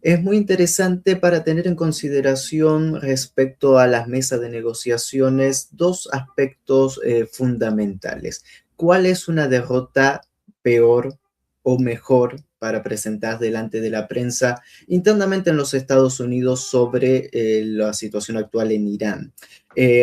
Es muy interesante para tener en consideración respecto a las mesas de negociaciones dos aspectos fundamentales. ¿Cuál es una derrota peor o mejor para presentar delante de la prensa internamente en los Estados Unidos sobre la situación actual en Irán?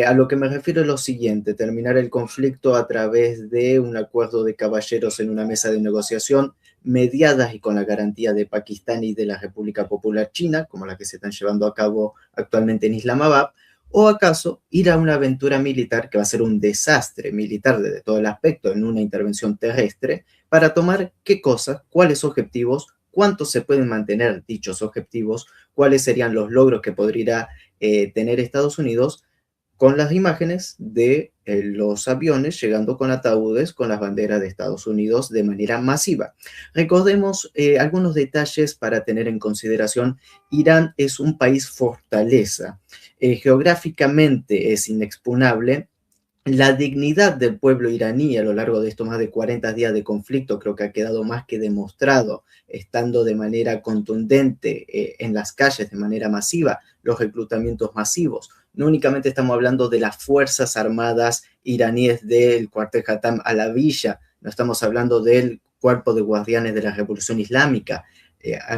A lo que me refiero es lo siguiente: terminar el conflicto a través de un acuerdo de caballeros en una mesa de negociación mediadas y con la garantía de Pakistán y de la República Popular China, como la que se están llevando a cabo actualmente en Islamabad, o acaso ir a una aventura militar que va a ser un desastre militar desde todo el aspecto en una intervención terrestre para tomar qué cosas, cuáles objetivos, cuántos se pueden mantener dichos objetivos, cuáles serían los logros que podría tener Estados Unidos con las imágenes de los aviones llegando con ataúdes con las banderas de Estados Unidos de manera masiva. Recordemos algunos detalles para tener en consideración. Irán es un país fortaleza. Geográficamente es inexpugnable. La dignidad del pueblo iraní a lo largo de estos más de 40 días de conflicto creo que ha quedado más que demostrado, estando de manera contundente en las calles, de manera masiva, los reclutamientos masivos. No únicamente estamos hablando de las Fuerzas Armadas iraníes del cuartel Hatam al-Villa, no estamos hablando del Cuerpo de Guardianes de la Revolución Islámica.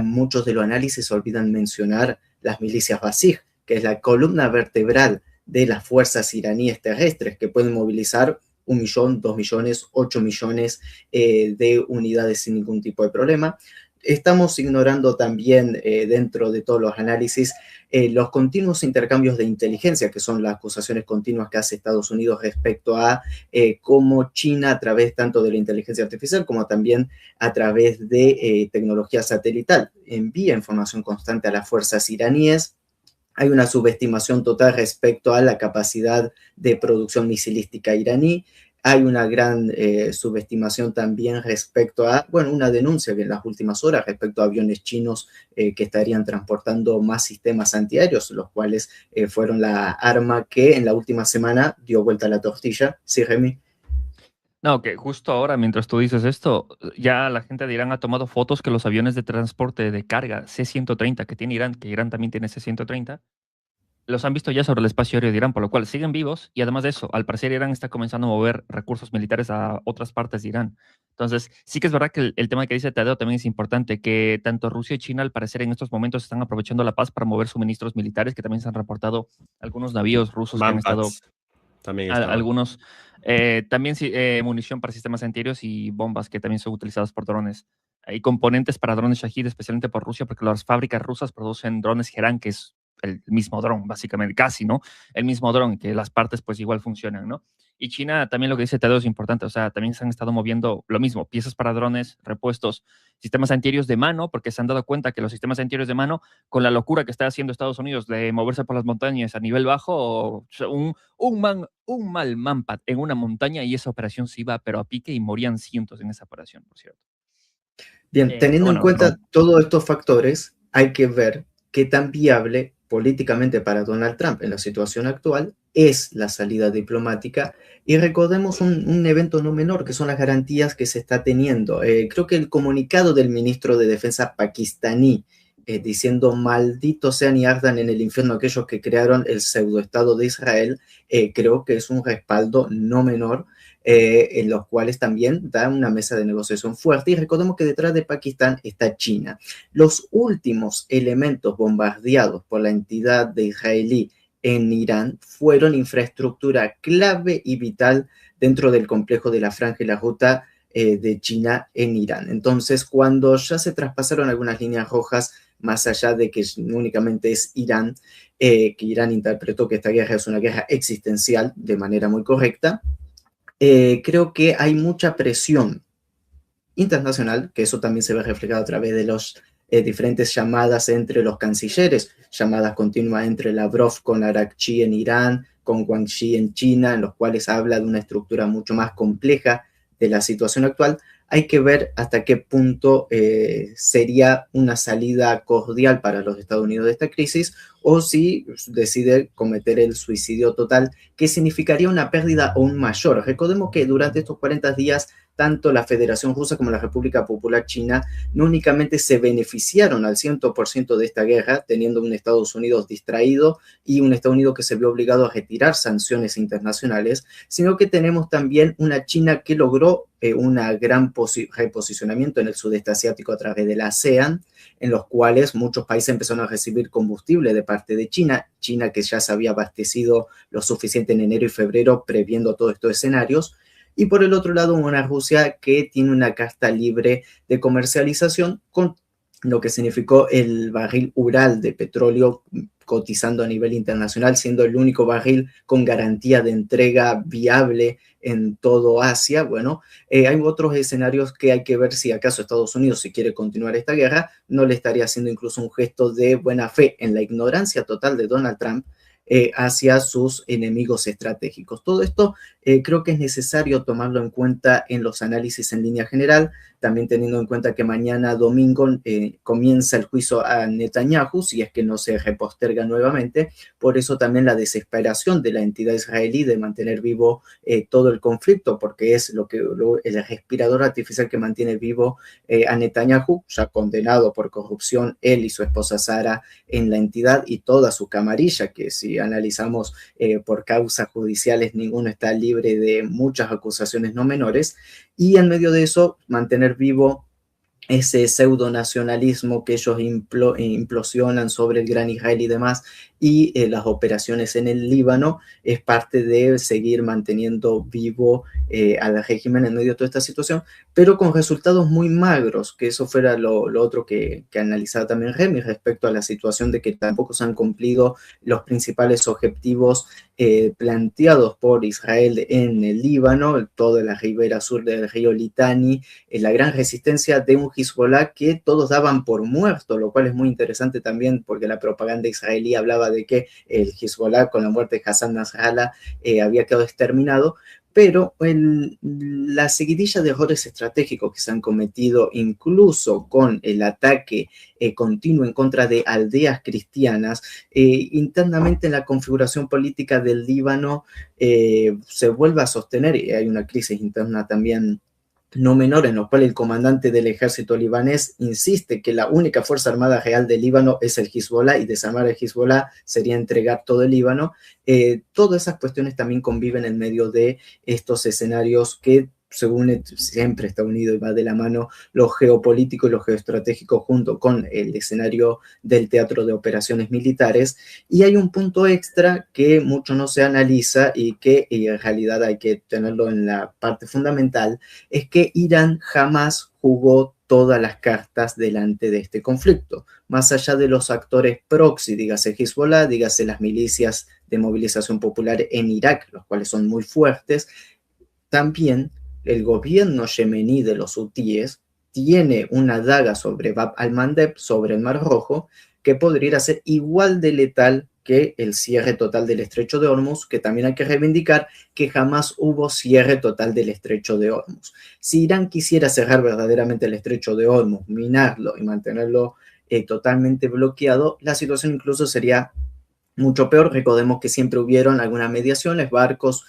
Muchos de los análisis olvidan mencionar las milicias Basij, que es la columna vertebral de las fuerzas iraníes terrestres, que pueden movilizar 1 millón, 2 millones, 8 millones de unidades sin ningún tipo de problema. Estamos ignorando también dentro de todos los análisis los continuos intercambios de inteligencia, que son las acusaciones continuas que hace Estados Unidos respecto a cómo China, a través tanto de la inteligencia artificial como también a través de tecnología satelital, envía información constante a las fuerzas iraníes. Hay una subestimación total respecto a la capacidad de producción misilística iraní. Hay una gran subestimación también respecto a, bueno, una denuncia que en las últimas horas respecto a aviones chinos que estarían transportando más sistemas antiaéreos, los cuales fueron la arma que en la última semana dio vuelta a la tortilla. Sí, Remy. No, que justo ahora, mientras tú dices esto, ya la gente de Irán ha tomado fotos que los aviones de transporte de carga C-130 que tiene Irán, que Irán también tiene C-130, los han visto ya sobre el espacio aéreo de Irán, por lo cual siguen vivos y además de eso, al parecer Irán está comenzando a mover recursos militares a otras partes de Irán. Entonces, sí que es verdad que el tema que dice Tadeo también es importante, que tanto Rusia y China al parecer en estos momentos están aprovechando la paz para mover suministros militares, que también se han reportado algunos navíos rusos que han estado, Manpats también estaban. algunos, también munición para sistemas antiaéreos y bombas que también son utilizadas por drones. Hay componentes para drones Shahid, especialmente por Rusia, porque las fábricas rusas producen drones Gerán, que es el mismo dron, básicamente, casi, ¿no? El mismo dron, que las partes pues igual funcionan, ¿no? Y China también lo que dice Tadeo es importante, o sea, también se han estado moviendo lo mismo, piezas para drones, repuestos, sistemas antiaéreos de mano, porque se han dado cuenta que los sistemas antiaéreos de mano, con la locura que está haciendo Estados Unidos de moverse por las montañas a nivel bajo, o sea, un mal manpad en una montaña y esa operación se iba pero a pique y morían cientos en esa operación, por cierto. Bien, Pero teniendo en bueno, cuenta todos estos factores, hay que ver qué tan viable políticamente para Donald Trump en la situación actual es la salida diplomática. Y recordemos un evento no menor, que son las garantías que se está teniendo. Creo que el comunicado del ministro de Defensa pakistaní diciendo malditos sean y ardan en el infierno aquellos que crearon el pseudoestado de Israel, creo que es un respaldo no menor en los cuales también da una mesa de negociación fuerte. Y recordemos que detrás de Pakistán está China. Los últimos elementos bombardeados por la entidad de israelí en Irán fueron infraestructura clave y vital dentro del complejo de la Franja y la Ruta de China en Irán. Entonces, cuando ya se traspasaron algunas líneas rojas, más allá de que únicamente es Irán, que Irán interpretó que esta guerra es una guerra existencial de manera muy correcta, creo que hay mucha presión internacional, que eso también se ve reflejado a través de las diferentes llamadas entre los cancilleres, llamadas continuas entre Lavrov con Arakchi en Irán, con Wang Yi en China, en los cuales habla de una estructura mucho más compleja de la situación actual. Hay que ver hasta qué punto sería una salida cordial para los Estados Unidos de esta crisis o si decide cometer el suicidio total, que significaría una pérdida aún mayor. Recordemos que durante estos 40 días tanto la Federación Rusa como la República Popular China no únicamente se beneficiaron al 100% de esta guerra, teniendo un Estados Unidos distraído y un Estados Unidos que se vio obligado a retirar sanciones internacionales, sino que tenemos también una China que logró un gran reposicionamiento en el sudeste asiático a través de la ASEAN, en los cuales muchos países empezaron a recibir combustible de parte de China, China que ya se había abastecido lo suficiente en enero y febrero previendo todos estos escenarios, y por el otro lado una Rusia que tiene una carta libre de comercialización con lo que significó el barril Ural de petróleo cotizando a nivel internacional, siendo el único barril con garantía de entrega viable en todo Asia. Bueno, hay otros escenarios que hay que ver si acaso Estados Unidos, si quiere continuar esta guerra, no le estaría haciendo incluso un gesto de buena fe en la ignorancia total de Donald Trump hacia sus enemigos estratégicos. Todo esto creo que es necesario tomarlo en cuenta en los análisis en línea general, también teniendo en cuenta que mañana domingo comienza el juicio a Netanyahu, si es que no se reposterga nuevamente. Por eso también la desesperación de la entidad israelí de mantener vivo todo el conflicto, porque es el respirador artificial que mantiene vivo a Netanyahu, ya condenado por corrupción, él y su esposa Sara en la entidad y toda su camarilla, que si analizamos por causas judiciales, ninguno está libre de muchas acusaciones no menores, y en medio de eso mantener vivo ese pseudo-nacionalismo que ellos implosionan sobre el Gran Israel y demás, y las operaciones en el Líbano, es parte de seguir manteniendo vivo al régimen en medio de toda esta situación, pero con resultados muy magros, que eso fuera lo otro que analizaba también Remy respecto a la situación de que tampoco se han cumplido los principales objetivos planteados por Israel en el Líbano, toda la ribera sur del río Litani, la gran resistencia de un Hezbollah que todos daban por muerto, lo cual es muy interesante también porque la propaganda israelí hablaba de que el Hezbollah con la muerte de Hassan Nasrallah había quedado exterminado, pero la seguidilla de errores estratégicos que se han cometido, incluso con el ataque continuo en contra de aldeas cristianas, internamente en la configuración política del Líbano se vuelve a sostener, y hay una crisis interna también no menor, en lo cual el comandante del ejército libanés insiste que la única fuerza armada real del Líbano es el Hezbollah, y desarmar el Hezbollah sería entregar todo el Líbano. Todas esas cuestiones también conviven en medio de estos escenarios que, según siempre está unido y va de la mano lo geopolítico y lo geoestratégico junto con el escenario del teatro de operaciones militares. Y hay un punto extra que mucho no se analiza y que en realidad hay que tenerlo en la parte fundamental, es que Irán jamás jugó todas las cartas delante de este conflicto. Más allá de los actores proxy, dígase Hezbollah, dígase las milicias de movilización popular en Irak, los cuales son muy fuertes, también el gobierno yemení de los hutíes tiene una daga sobre Bab al-Mandeb, sobre el Mar Rojo, que podría ser igual de letal que el cierre total del estrecho de Hormuz, que también hay que reivindicar que jamás hubo cierre total del estrecho de Hormuz. Si Irán quisiera cerrar verdaderamente el estrecho de Hormuz, minarlo y mantenerlo totalmente bloqueado, la situación incluso sería mucho peor. Recordemos que siempre hubieron algunas mediaciones, barcos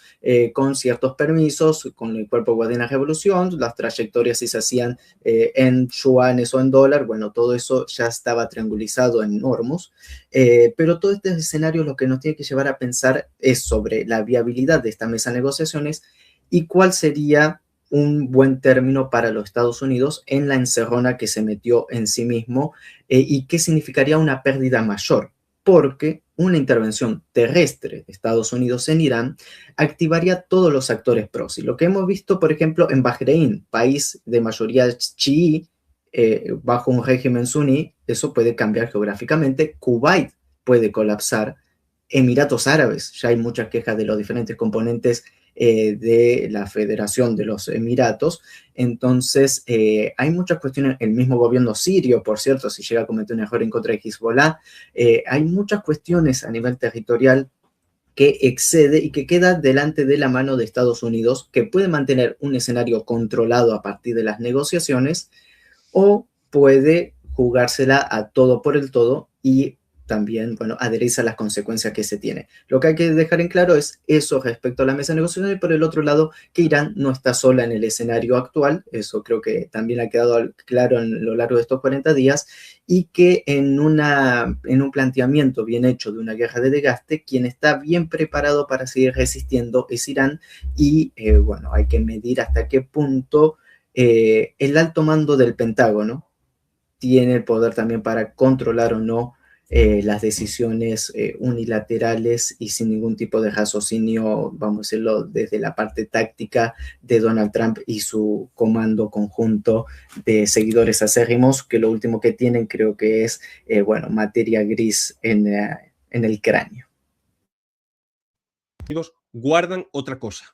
con ciertos permisos, con el Cuerpo Guardián de la Revolución, las trayectorias si se hacían en yuanes o en dólar, bueno, todo eso ya estaba triangulizado en Hormuz, pero todo este escenario lo que nos tiene que llevar a pensar es sobre la viabilidad de esta mesa de negociaciones y cuál sería un buen término para los Estados Unidos en la encerrona que se metió en sí mismo y qué significaría una pérdida mayor, porque una intervención terrestre de Estados Unidos en Irán activaría todos los actores proxy. Lo que hemos visto, por ejemplo, en Bahrein, país de mayoría chií, bajo un régimen suní, eso puede cambiar geográficamente. Kuwait puede colapsar. Emiratos Árabes, ya hay muchas quejas de los diferentes componentes de la Federación de los Emiratos. Entonces, hay muchas cuestiones, el mismo gobierno sirio, por cierto, si llega a cometer un error en contra de Hezbollah, hay muchas cuestiones a nivel territorial que excede y que queda delante de la mano de Estados Unidos, que puede mantener un escenario controlado a partir de las negociaciones o puede jugársela a todo por el todo y también, bueno, adherirse a las consecuencias que se tiene. Lo que hay que dejar en claro es eso respecto a la mesa de negociación y por el otro lado que Irán no está sola en el escenario actual, eso creo que también ha quedado claro en lo largo de estos 40 días y que en un planteamiento bien hecho de una guerra de desgaste, quien está bien preparado para seguir resistiendo es Irán y bueno, hay que medir hasta qué punto el alto mando del Pentágono tiene el poder también para controlar o no las decisiones unilaterales y sin ningún tipo de raciocinio, vamos a decirlo, desde la parte táctica de Donald Trump y su comando conjunto de seguidores acérrimos, que lo último que tienen creo que es, bueno, materia gris en el cráneo. Guardan otra cosa.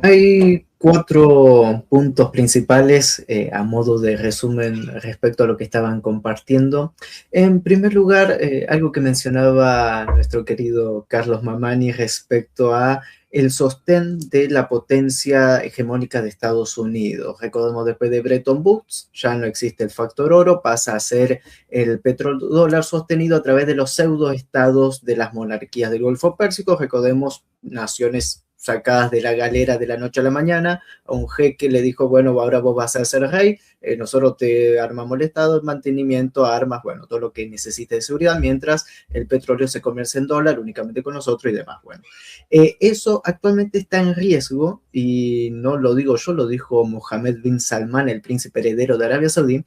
Hay 4 puntos principales a modo de resumen respecto a lo que estaban compartiendo. En primer lugar, algo que mencionaba nuestro querido Carlos Mamani respecto a el sostén de la potencia hegemónica de Estados Unidos. Recordemos, después de Bretton Woods ya no existe el factor oro, pasa a ser el petrodólar sostenido a través de los pseudoestados de las monarquías del Golfo Pérsico. Recordemos, naciones sacadas de la galera de la noche a la mañana, a un jeque le dijo, bueno, ahora vos vas a ser rey, nosotros te armamos el Estado, el mantenimiento, armas, bueno, todo lo que necesites de seguridad, mientras el petróleo se comercia en dólar únicamente con nosotros y demás. Bueno, eso actualmente está en riesgo y no lo digo yo, lo dijo Mohammed bin Salman, el príncipe heredero de Arabia Saudí,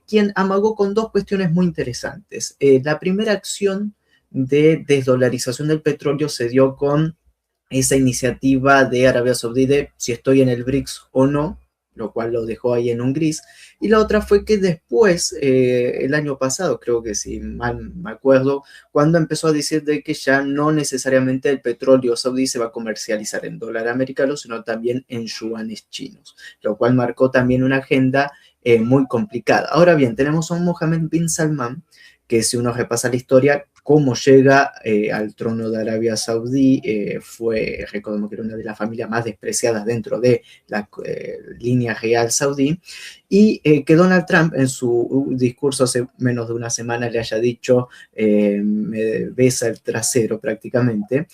quien amagó con 2 cuestiones muy interesantes. La primera acción de desdolarización del petróleo se dio con esa iniciativa de Arabia Saudí de si estoy en el BRICS o no, lo cual lo dejó ahí en un gris. Y la otra fue que después, el año pasado, creo que si mal me acuerdo, cuando empezó a decir de que ya no necesariamente el petróleo saudí se va a comercializar en dólar americano, sino también en yuanes chinos, lo cual marcó también una agenda muy complicada. Ahora bien, tenemos a un Mohammed bin Salman, que si uno repasa la historia, cómo llega al trono de Arabia Saudí, recordemos que era una de las familias más despreciadas dentro de la línea real saudí, y que Donald Trump en su discurso hace menos de una semana le haya dicho, me besa el trasero prácticamente,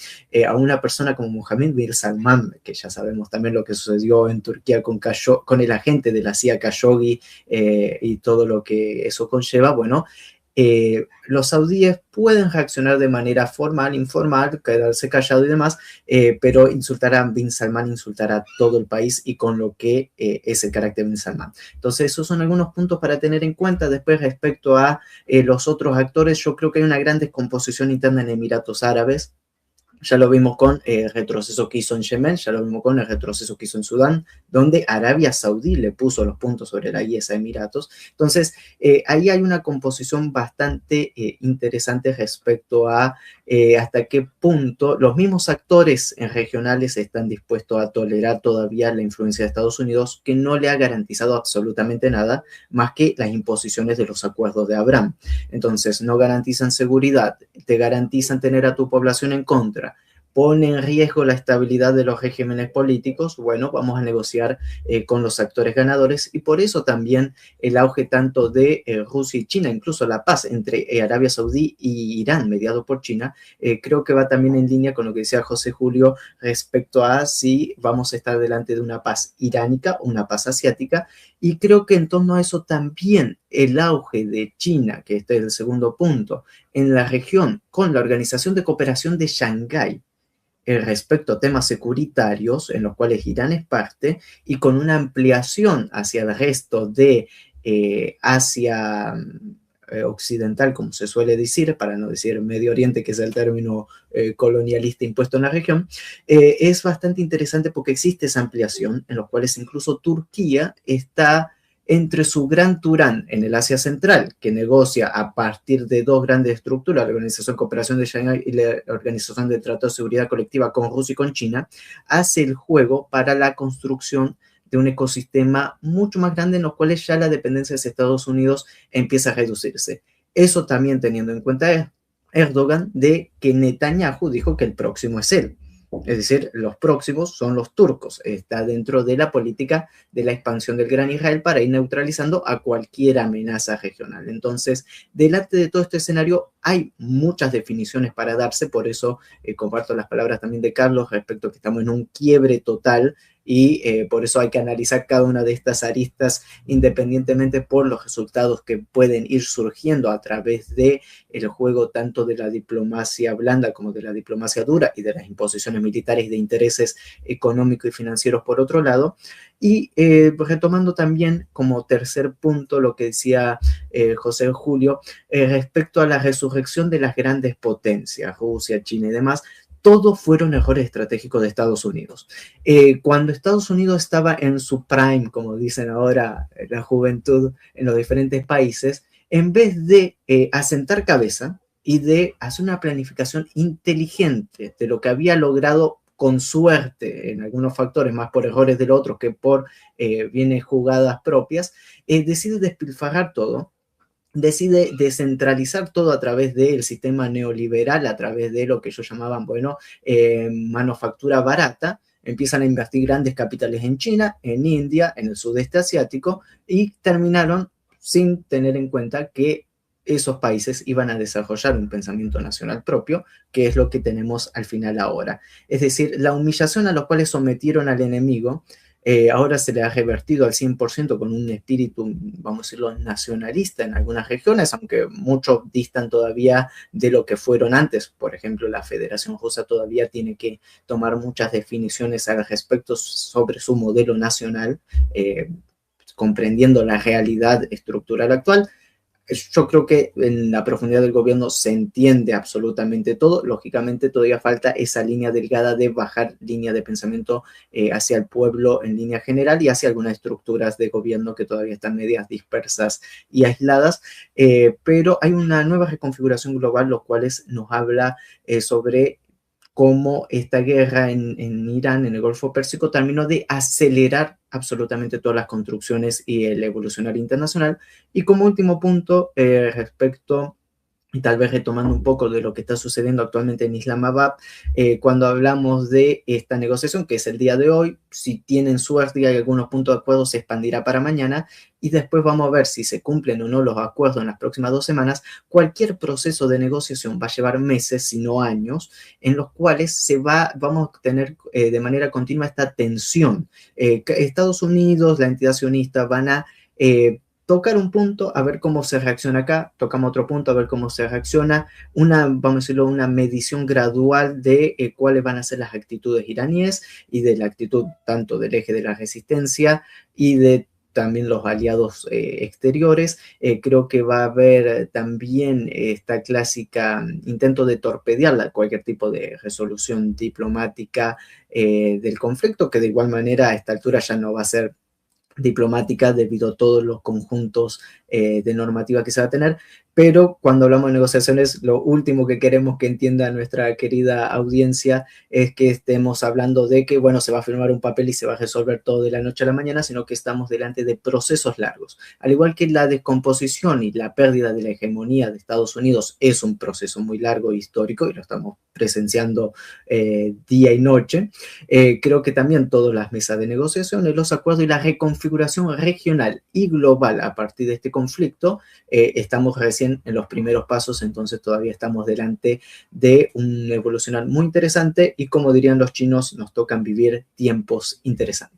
a una persona como Mohammed bin Salman, que ya sabemos también lo que sucedió en Turquía con el agente de la CIA Khashoggi y todo lo que eso conlleva. Bueno, los saudíes pueden reaccionar de manera formal, informal, quedarse callado y demás, pero insultar a Bin Salman insultará a todo el país y con lo que es el carácter de Bin Salman. Entonces, esos son algunos puntos para tener en cuenta. Después, respecto a los otros actores, yo creo que hay una gran descomposición interna en Emiratos Árabes. Ya lo vimos con el retroceso que hizo en Yemen, ya lo vimos con el retroceso que hizo en Sudán, donde Arabia Saudí le puso los puntos sobre la IES a Emiratos. Entonces, ahí hay una composición bastante interesante respecto a hasta qué punto los mismos actores regionales están dispuestos a tolerar todavía la influencia de Estados Unidos, que no le ha garantizado absolutamente nada más que las imposiciones de los acuerdos de Abraham. Entonces, no garantizan seguridad, te garantizan tener a tu población en contra, pone en riesgo la estabilidad de los regímenes políticos. Bueno, vamos a negociar con los actores ganadores y por eso también el auge tanto de Rusia y China, incluso la paz entre Arabia Saudí y Irán, mediado por China, creo que va también en línea con lo que decía José Julio respecto a si vamos a estar delante de una paz iránica o una paz asiática, y creo que en torno a eso también el auge de China, que este es el segundo punto, en la región con la Organización de Cooperación de Shanghái, respecto a temas securitarios en los cuales Irán es parte y con una ampliación hacia el resto de Asia occidental, como se suele decir, para no decir Medio Oriente, que es el término colonialista impuesto en la región, es bastante interesante porque existe esa ampliación en los cuales incluso Turquía está entre su gran Turán en el Asia Central, que negocia a partir de 2 grandes estructuras, la Organización de Cooperación de Shanghái y la Organización de Tratado de Seguridad Colectiva con Rusia y con China, hace el juego para la construcción de un ecosistema mucho más grande en los cuales ya la dependencia de Estados Unidos empieza a reducirse. Eso también teniendo en cuenta Erdogan, de que Netanyahu dijo que el próximo es él. Es decir, los próximos son los turcos. Está dentro de la política de la expansión del Gran Israel para ir neutralizando a cualquier amenaza regional. Entonces, delante de todo este escenario hay muchas definiciones para darse, por eso comparto las palabras también de Carlos respecto a que estamos en un quiebre total y por eso hay que analizar cada una de estas aristas independientemente por los resultados que pueden ir surgiendo a través de el juego tanto de la diplomacia blanda como de la diplomacia dura y de las imposiciones militares de intereses económicos y financieros por otro lado. Y retomando también como tercer punto lo que decía José Julio respecto a la resurrección de las grandes potencias, Rusia, China y demás, todos fueron errores estratégicos de Estados Unidos. Cuando Estados Unidos estaba en su prime, como dicen ahora la juventud en los diferentes países, en vez de asentar cabeza y de hacer una planificación inteligente de lo que había logrado con suerte en algunos factores, más por errores del otro que por bienes jugadas propias, decide despilfarrar todo, decide descentralizar todo a través del sistema neoliberal, a través de lo que ellos llamaban, bueno, manufactura barata. Empiezan a invertir grandes capitales en China, en India, en el sudeste asiático, y terminaron sin tener en cuenta que esos países iban a desarrollar un pensamiento nacional propio, que es lo que tenemos al final ahora. Es decir, la humillación a la cual sometieron al enemigo, ahora se le ha revertido al 100% con un espíritu, vamos a decirlo, nacionalista en algunas regiones, aunque muchos distan todavía de lo que fueron antes. Por ejemplo, la Federación Rusa todavía tiene que tomar muchas definiciones al respecto sobre su modelo nacional, comprendiendo la realidad estructural actual. Yo creo que en la profundidad del gobierno se entiende absolutamente todo. Lógicamente todavía falta esa línea delgada de bajar línea de pensamiento hacia el pueblo en línea general y hacia algunas estructuras de gobierno que todavía están medias dispersas y aisladas. Pero hay una nueva reconfiguración global, lo cual nos habla sobre cómo esta guerra en Irán, en el Golfo Pérsico, terminó de acelerar absolutamente todas las construcciones y el evolucionar internacional. Y como último punto, respecto, y tal vez retomando un poco de lo que está sucediendo actualmente en Islamabad, cuando hablamos de esta negociación, que es el día de hoy, si tienen suerte y hay algunos puntos de acuerdo, se expandirá para mañana, y después vamos a ver si se cumplen o no los acuerdos en las próximas 2 semanas. Cualquier proceso de negociación va a llevar meses, si no años, en los cuales vamos a tener de manera continua esta tensión. Estados Unidos, la entidad sionista, van a tocar un punto, a ver cómo se reacciona acá, tocamos otro punto, a ver cómo se reacciona, vamos a decirlo, una medición gradual de cuáles van a ser las actitudes iraníes y de la actitud tanto del eje de la resistencia y de también los aliados exteriores. Creo que va a haber también esta clásica intento de torpedear cualquier tipo de resolución diplomática del conflicto, que de igual manera a esta altura ya no va a ser diplomática debido a todos los conjuntos de normativa que se va a tener, pero cuando hablamos de negociaciones, lo último que queremos que entienda nuestra querida audiencia es que estemos hablando de que, bueno, se va a firmar un papel y se va a resolver todo de la noche a la mañana, sino que estamos delante de procesos largos. Al igual que la descomposición y la pérdida de la hegemonía de Estados Unidos es un proceso muy largo e histórico, y lo estamos presenciando día y noche, creo que también todas las mesas de negociaciones, los acuerdos y la reconfiguración regional y global a partir de este conflicto, estamos recién en los primeros pasos, entonces todavía estamos delante de un evolucionar muy interesante y, como dirían los chinos, nos tocan vivir tiempos interesantes.